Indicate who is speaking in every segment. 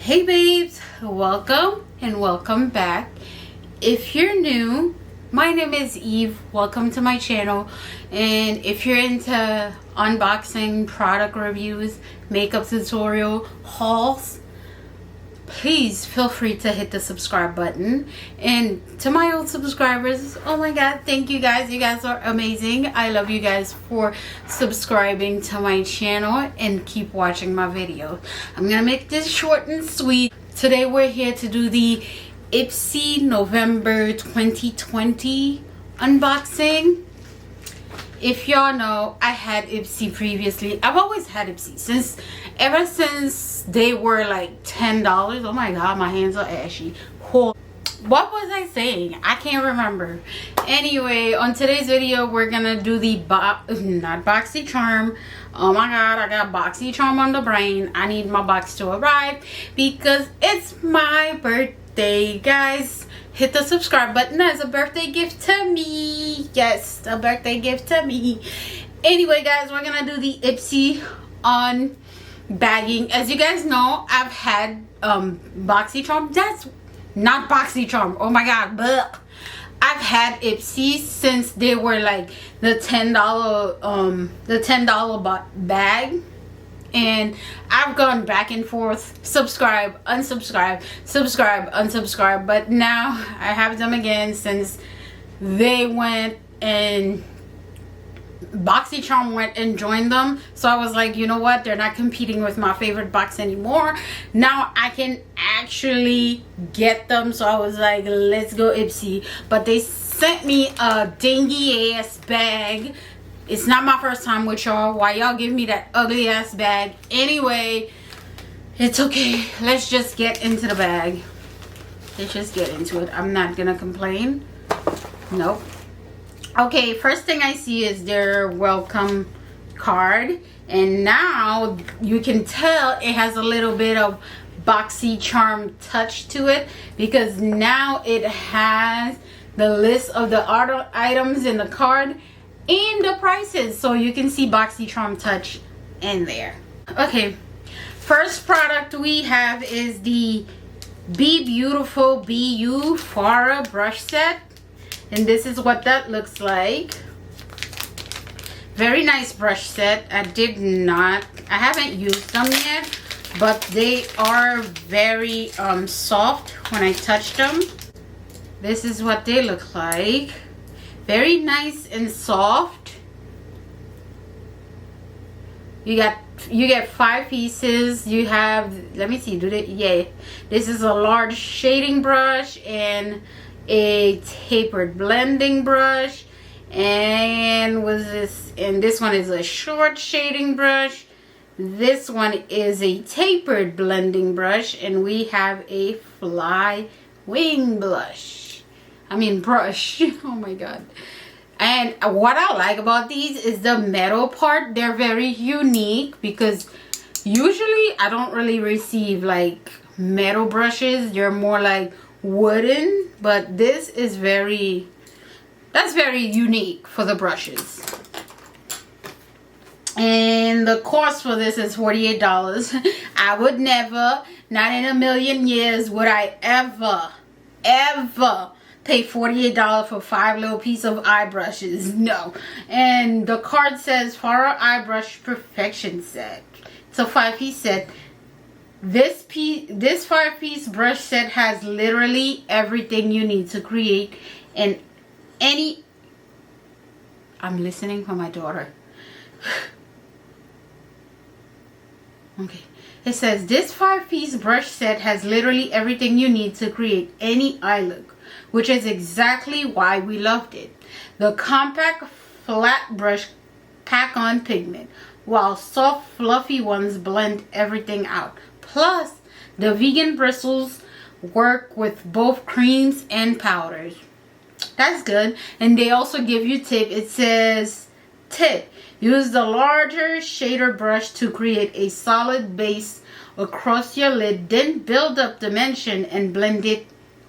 Speaker 1: Hey babes, welcome and welcome back. If you're new, my name is Eve. Welcome to my channel. And if you're into unboxing, product reviews, makeup tutorial, hauls, please feel free to hit the subscribe button. And to my old subscribers, oh my god, thank you guys. You guys are amazing. I love you guys for subscribing to my channel and keep watching my video. I'm gonna make this short and sweet. Today we're here to do the Ipsy November 2020 unboxing. If y'all know, I had Ipsy previously. I've always had Ipsy ever since they were like $10. Oh my god, my hands are ashy. What was I saying? I can't remember. Anyway, on today's video, we're gonna do the not BoxyCharm. Oh my god, I got BoxyCharm on the brain. I need my box to arrive because it's my birthday, guys. Hit the subscribe button as a birthday gift to me. Yes, a birthday gift to me. Anyway, guys, we're gonna do the Ipsy on bagging. As you guys know, I've had BoxyCharm. That's not BoxyCharm. Oh my god, but I've had Ipsy since they were like the $10 bag. And I've gone back and forth, subscribe, unsubscribe, subscribe, unsubscribe, but now I have them again since they went and BoxyCharm went and joined them. So I was like, you know what, they're not competing with my favorite box anymore. Now I can actually get them. So I was like, let's go Ipsy. But they sent me a dingy ass bag. It's not my first time with y'all. Why y'all give me that ugly ass bag? Anyway, it's okay. Let's just get into the bag. Let's just get into it. I'm not gonna complain. Nope. Okay, first thing I see is their welcome card. And now you can tell it has a little bit of BoxyCharm touch to it, because now it has the list of the items in the card and the prices, so you can see BoxyCharm touch in there. Okay, first product we have is the Be Beautiful BU Farah brush set, and this is what that looks like. Very nice brush set. I haven't used them yet, but they are very soft when I touch them. This is what they look like. Very nice and soft. You get 5 pieces. You have, let me see, this is a large shading brush and a tapered blending brush, and this one is a short shading brush. This one is a tapered blending brush, and we have a fly wing brush. Oh my god. And what I like about these is the metal part. They're very unique because usually I don't really receive like metal brushes. They're more like wooden, but this is that's very unique for the brushes. And the cost for this is $48. I would never, not in a million years, would I ever pay $48 for 5 little pieces of eye brushes. No. And the card says Farah eye brush perfection set. It's a 5-piece set. This 5-piece brush set has literally everything you need to create I'm listening for my daughter. Okay. It says this 5-piece brush set has literally everything you need to create any eye look, which is exactly why we loved it. The compact flat brush pack on pigment, while soft fluffy ones blend everything out. Plus, the vegan bristles work with both creams and powders. That's good. And they also give you tip. It says tip: use the larger shader brush to create a solid base across your lid, then build up dimension and blend it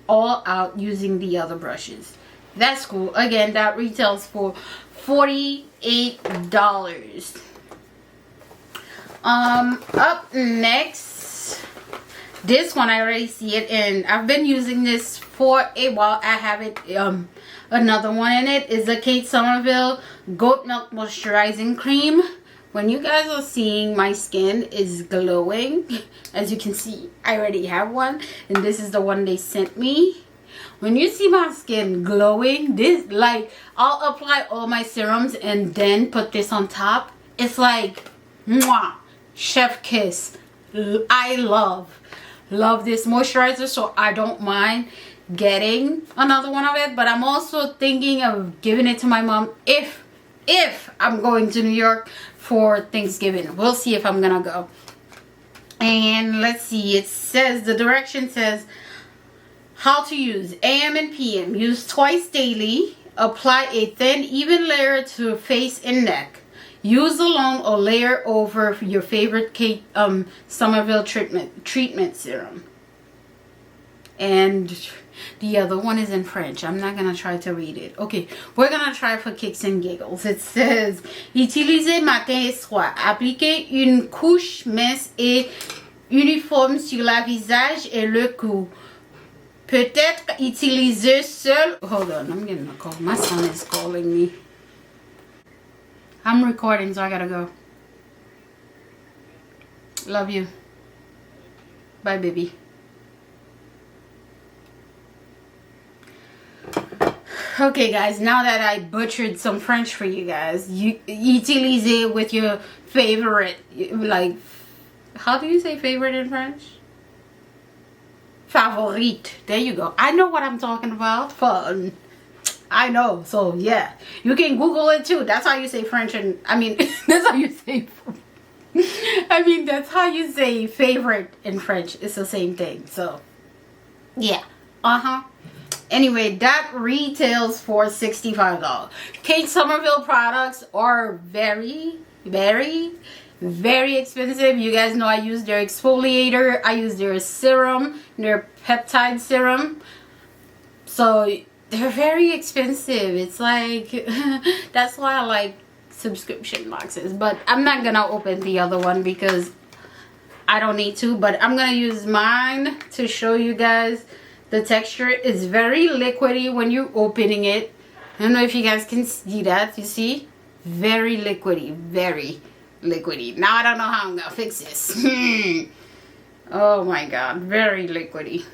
Speaker 1: all out using the other brushes. That's cool. Again, that retails for $48. Up next, This one I already see it, and I've been using this for a while. I have it another one in it is the Kate Somerville Goat Milk Moisturizing Cream. When you guys are seeing my skin is glowing, as you can see, I already have one, and this is the one they sent me. When you see my skin glowing, this, like, I'll apply all my serums and then put this on top. It's like, mwah, chef kiss. I love this moisturizer, so I don't mind getting another one of it. But I'm also thinking of giving it to my mom if I'm going to New York for Thanksgiving. We'll see if I'm gonna go. And let's see, it says, the direction says how to use AM and PM. Use twice daily. Apply a thin, even layer to face and neck. Use alone or layer over your favorite Kate Somerville treatment serum. And the other one is in French. I'm not gonna try to read it. Okay, we're gonna try for kicks and giggles. It says, utilisez matin et soir. Appliquez une couche mince et uniforme sur la visage et le cou. Peut-être utiliser seul. Hold on, I'm getting a call. My son is calling me. I'm recording, so I gotta go. Love you. Bye, baby. Okay, guys, now that I butchered some French for you guys, you utilize it with your favorite, like, how do you say favorite in French? Favorite. There you go. I know what I'm talking about. Fun. I know. So, yeah. You can Google it, too. That's how you say French. And I mean, that's how you say... I mean, that's how you say favorite in French. It's the same thing. So, yeah. Uh-huh. Anyway, that retails for $65. Kate Somerville products are very, very, very expensive. You guys know I use their exfoliator. I use their serum, their peptide serum. So they're very expensive. It's like, that's why I like subscription boxes. But I'm not gonna open the other one because I don't need to. But I'm gonna use mine to show you guys. The texture is very liquidy when you're opening it. I don't know if you guys can see that. You see? Very liquidy. Very liquidy. Now I don't know how I'm gonna fix this. Oh my god. Very liquidy.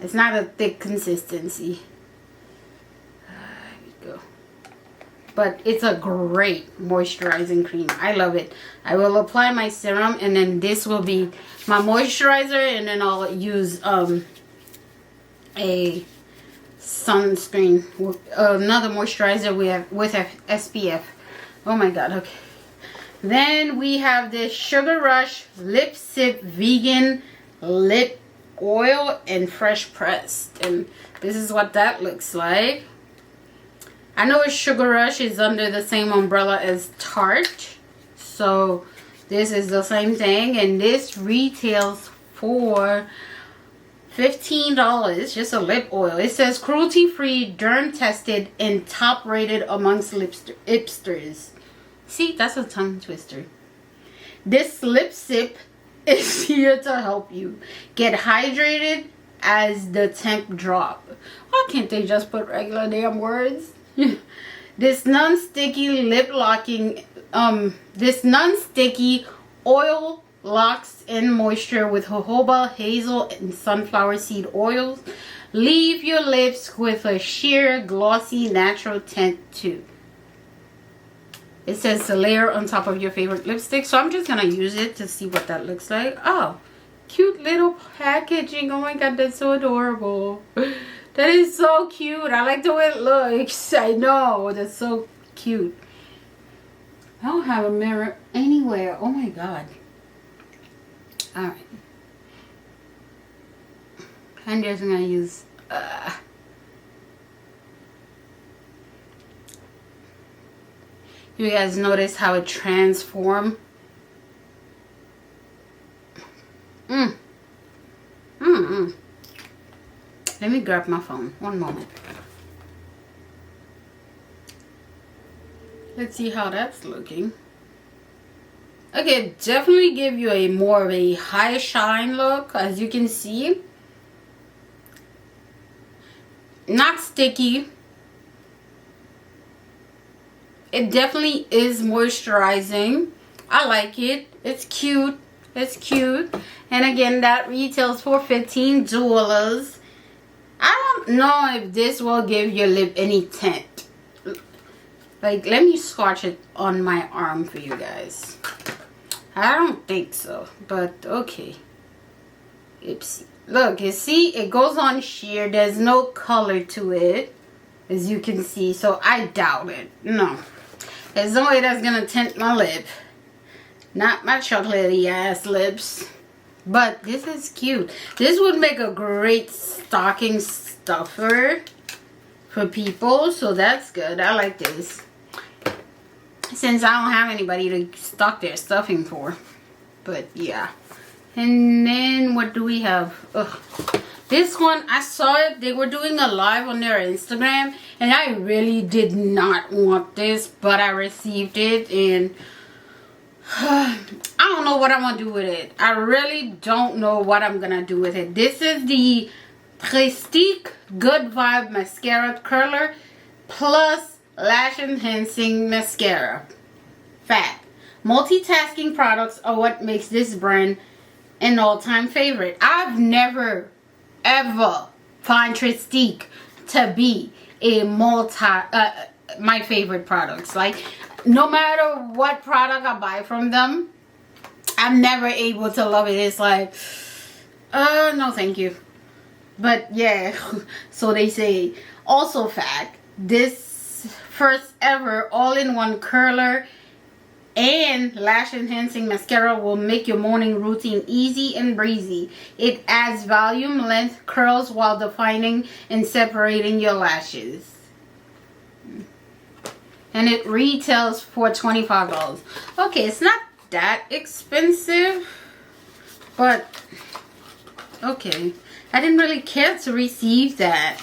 Speaker 1: It's not a thick consistency. There we go. But it's a great moisturizing cream. I love it. I will apply my serum, and then this will be my moisturizer, and then I'll use a sunscreen, another moisturizer with SPF. Oh my god. Okay. Then we have this Sugar Rush Lip Sip Vegan Lip Oil and Fresh Pressed, and this is what that looks like. I know Sugar Rush is under the same umbrella as Tarte, so this is the same thing, and this retails for $15. Just a lip oil. It says cruelty-free, derm-tested, and top-rated amongst hipsters. See, that's a tongue twister. This lip sip is here to help you get hydrated as the temp drop. Why can't they just put regular damn words? This non-sticky lip locking, this non-sticky oil locks in moisture with jojoba, hazel, and sunflower seed oils. Leave your lips with a sheer, glossy, natural tint too. It says to layer on top of your favorite lipstick, so I'm just gonna use it to see what that looks like. Oh, cute little packaging. Oh my god, that's so adorable. That is so cute. I like the way it looks. I know. That's so cute. I don't have a mirror anywhere. Oh my god. Alright. I'm just going to use... You guys notice how it transforms? Let me grab my phone. One moment. Let's see how that's looking. Okay, definitely give you a more of a high shine look, as you can see. Not sticky. It definitely is moisturizing. I like it. It's cute. It's cute. And again, that retails for $15. I don't know if this will give your lip any tint. Like, let me swatch it on my arm for you guys. I don't think so, but okay. Ipsy. Look, you see, it goes on sheer. There's no color to it, as you can see. So I doubt it. No. There's no way that's going to tint my lip. Not my chocolatey ass lips. But this is cute. This would make a great stocking stuffer for people. So that's good. I like this. Since I don't have anybody to stock their stuffing for. But yeah. And then what do we have? Ugh. This one, I saw it. They were doing a live on their Instagram. And I really did not want this. But I received it. And I don't know what I'm going to do with it. I really don't know what I'm going to do with it. This is the Pristique Good Vibe Mascara Curler plus Lash Enhancing Mascara. Fact. Multitasking products are what makes this brand an all-time favorite. I've never, ever find Pristique to be a my favorite products. Like, no matter what product I buy from them, I'm never able to love it. It's like, no thank you. But yeah, so they say. Also fact, this first ever all-in-one curler and lash enhancing mascara will make your morning routine easy and breezy. It adds volume, length, curls while defining and separating your lashes. And it retails for $25. Okay, it's not that expensive, but okay. I didn't really care to receive that.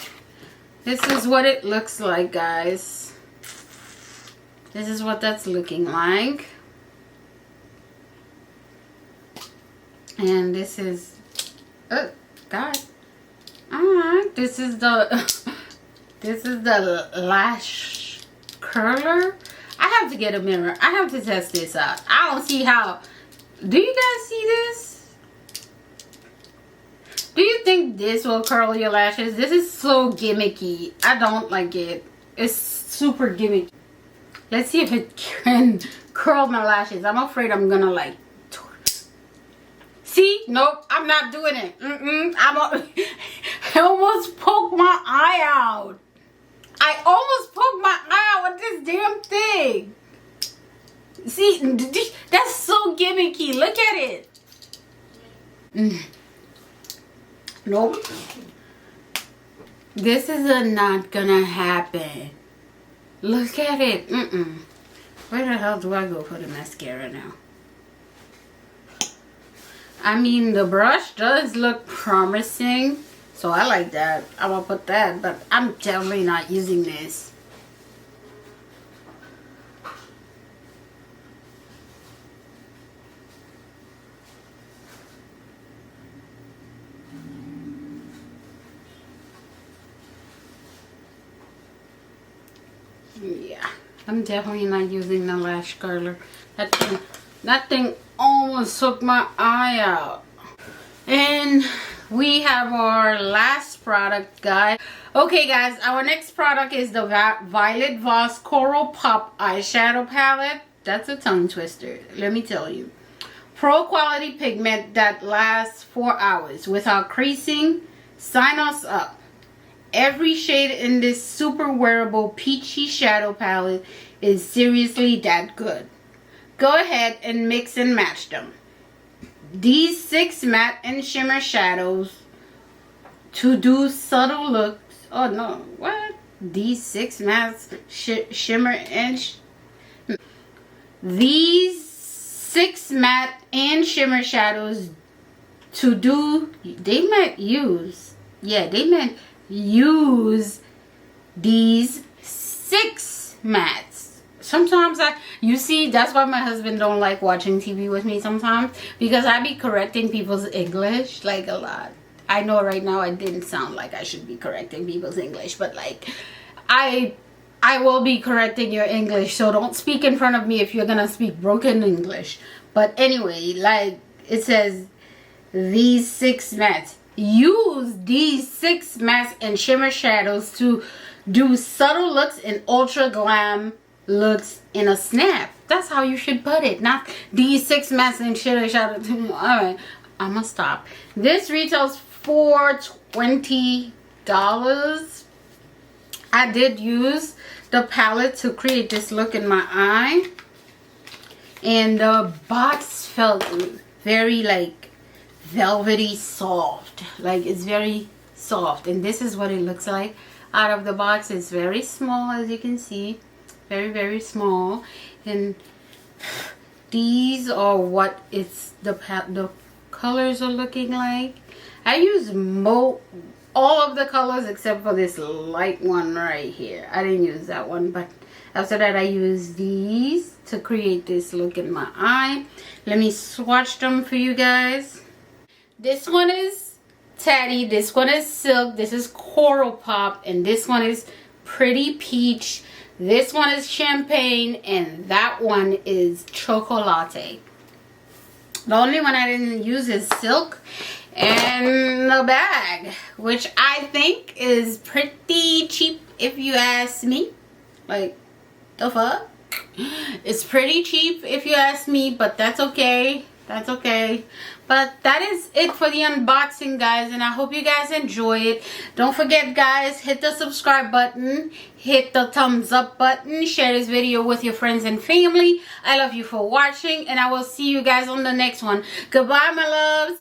Speaker 1: This is what it looks like, guys. This is what that's looking like. And this is, oh God. Alright, this is the this is the lash curler. I have to get a mirror. I have to test this out. I don't see how. Do you guys see this? Do you think this will curl your lashes? This is so gimmicky. I don't like it. It's super gimmicky. Let's see if it can curl my lashes. I'm afraid I'm gonna like. See? Nope. I'm not doing it. I almost poked my eye out. I almost poked my eye out with this damn thing. See? That's so gimmicky. Look at it. Nope. This is not gonna happen. Look at it. Where the hell do I go for the mascara now? I mean, the brush does look promising. So I like that. I will put that. But I'm definitely not using this. Yeah, I'm definitely not using the lash curler. That thing almost took my eye out. And we have our last product, guys. Okay, guys, our next product is the Violet Voss Coral Pop Eyeshadow Palette. That's a tongue twister, let me tell you. Pro quality pigment that lasts 4 hours without creasing. Sign us up. Every shade in this super wearable peachy shadow palette is seriously that good. Go ahead and mix and match them. These 6 matte and shimmer shadows to do subtle looks. Oh no, what? These 6 matte shimmer and these 6 matte and shimmer shadows to do. They meant use. Yeah, they meant use these 6 mattes. sometimes you see, that's why my husband don't like watching TV with me sometimes, because I be correcting people's English like a lot. I know right now I didn't sound like I should be correcting people's English, but like I will be correcting your English, so don't speak in front of me if you're gonna speak broken English. But anyway, like it says, these 6 mattes. Use these 6 mattes and shimmer shadows to do subtle looks and ultra glam looks in a snap. That's how you should put it. Not these 6 mattes and shimmer shadows. Alright, I'm gonna stop. This retails for $20. I did use the palette to create this look in my eye, and the box felt very like velvety soft. Like it's very soft, and this is what it looks like out of the box. It's very small, as you can see, very small, and these are what it's the colors are looking like. I use all of the colors except for this light one right here. I didn't use that one, but after that I used these to create this look in my eye. Let me swatch them for you guys. This one is Teddy, this one is Silk, this is Coral Pop, and this one is Pretty Peach. This one is Champagne, and that one is Chocolate. The only one I didn't use is Silk and the bag, which I think is pretty cheap if you ask me. Like, the fuck? It's pretty cheap if you ask me, but that's okay. That's okay. But that is it for the unboxing, guys, and I hope you guys enjoy it. Don't forget, guys, hit the subscribe button, hit the thumbs up button, share this video with your friends and family. I love you for watching, and I will see you guys on the next one. Goodbye, my loves.